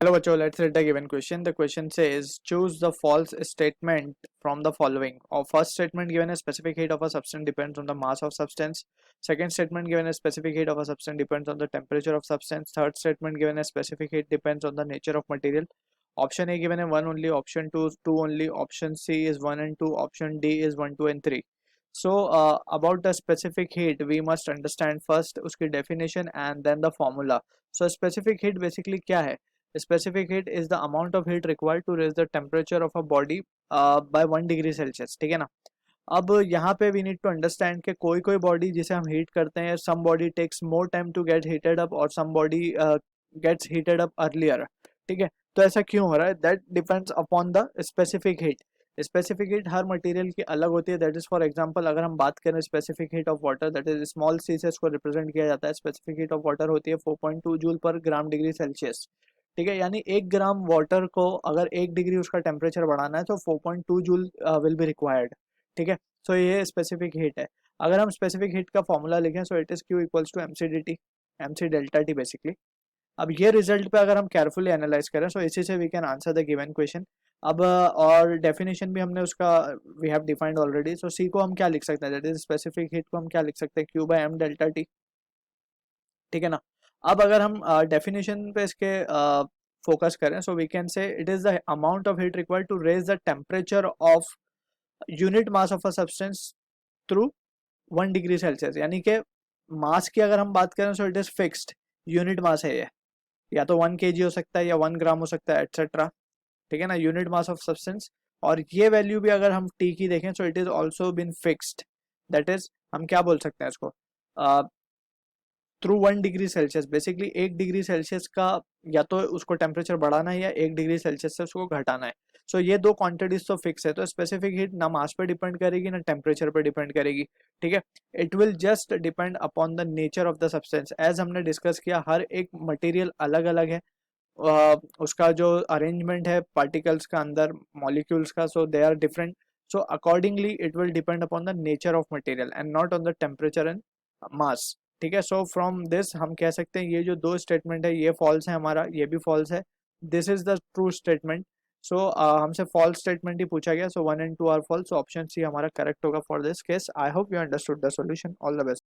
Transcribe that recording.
Hello, Bacho. Let's read the given question. The question says, choose the false statement from the following. Our first statement given a specific heat of a substance depends on the mass of substance. Second statement given a specific heat of a substance depends on the temperature of substance. Third statement given a specific heat depends on the nature of material. Option A given a 1 only, option 2 2 only, option C is 1 and 2, option D is 1 2 and 3. So about the specific heat we must understand first उसकी definition and then the formula. So specific heat basically क्या है? Specific heat is the amount of heat required to raise the temperature of a body by 1 degree Celsius. ठीक है ना. अब यहाँ पे we need to understand कि कोई कोई बॉडी जिसे हम हीट करते हैं, some body takes more time to get heated up और some body gets heated up earlier. ठीक है, तो ऐसा क्यों हो रहा है? That depends upon the specific heat. Specific heat हर मटेरियल की अलग होती है. दैट इज फॉर एग्जांपल अगर हम बात करें specific heat of water, that is small c से इसको रिप्रेजेंट किया जाता है. स्पेसिफिक हीट ऑफ वाटर होती है 4.2 जूल पर ग्राम डिग्री सेल्सियस. ठीक है, यानी 1 ग्राम वाटर को अगर 1 डिग्री उसका टेम्परेचर बढ़ाना है तो 4.2 जूल विल बी रिक्वायर्ड. ठीक है, सो ये स्पेसिफिक हीट है. अगर हम स्पेसिफिक हीट का फॉर्मूला लिखें so it is Q equals to MC D T, MC delta T basically. अब ये रिजल्ट पे अगर हम केयरफुली एनालाइज करें सो इसी से we can answer the given question. अब और डेफिनेशन भी हमने उसका we have defined already. So C को हम क्या लिख सकते हैं? दैट इज स्पेसिफिक हीट को हम क्या लिख सकते हैं? Q by M delta T. ठीक है ना. अब अगर हम डेफिनेशन पे इसके फोकस करें so we can say it is the amount of heat required to raise the temperature of unit mass of a substance through 1 degree Celsius. यानी कि मास की अगर हम बात करें so it is fixed unit mass है ये, या तो 1 kg हो सकता है या 1 ग्राम हो सकता है एटसेट्रा. ठीक है ना, यूनिट मास ऑफ सब्सटेंस. और ये वैल्यू भी अगर हम टी की देखें सो it is also been fixed. That is हम क्या बोल सकते हैं इसको? Through 1 degree Celsius. Basically 1 degree Celsius का या तो उसको टेम्परेचर बढ़ाना है या 1 डिग्री सेल्सियस से उसको घटाना है. सो ये दो क्वांटिटीज तो फिक्स है. तो स्पेसिफिक हीट ना मास पे डिपेंड करेगी ना टेम्परेचर पे डिपेंड करेगी. ठीक है, it will just depend upon the nature of the substance. As हमने डिस्कस किया हर एक मटेरियल अलग अलग है. उसका जो अरेंजमेंट है पार्टिकल्स का अंदर मॉलिक्यूल्स का, so they are different. So accordingly it will depend upon the nature of material and not on the temperature and mass. ठीक है, सो फ्रॉम दिस हम कह सकते हैं ये जो दो स्टेटमेंट है ये फॉल्स है, हमारा ये भी फॉल्स है. This is the true statement. So हमसे फॉल्स स्टेटमेंट ही पूछा गया. So 1 and 2 are false. Option c हमारा करेक्ट होगा for this case. I hope you understood the solution. All the best.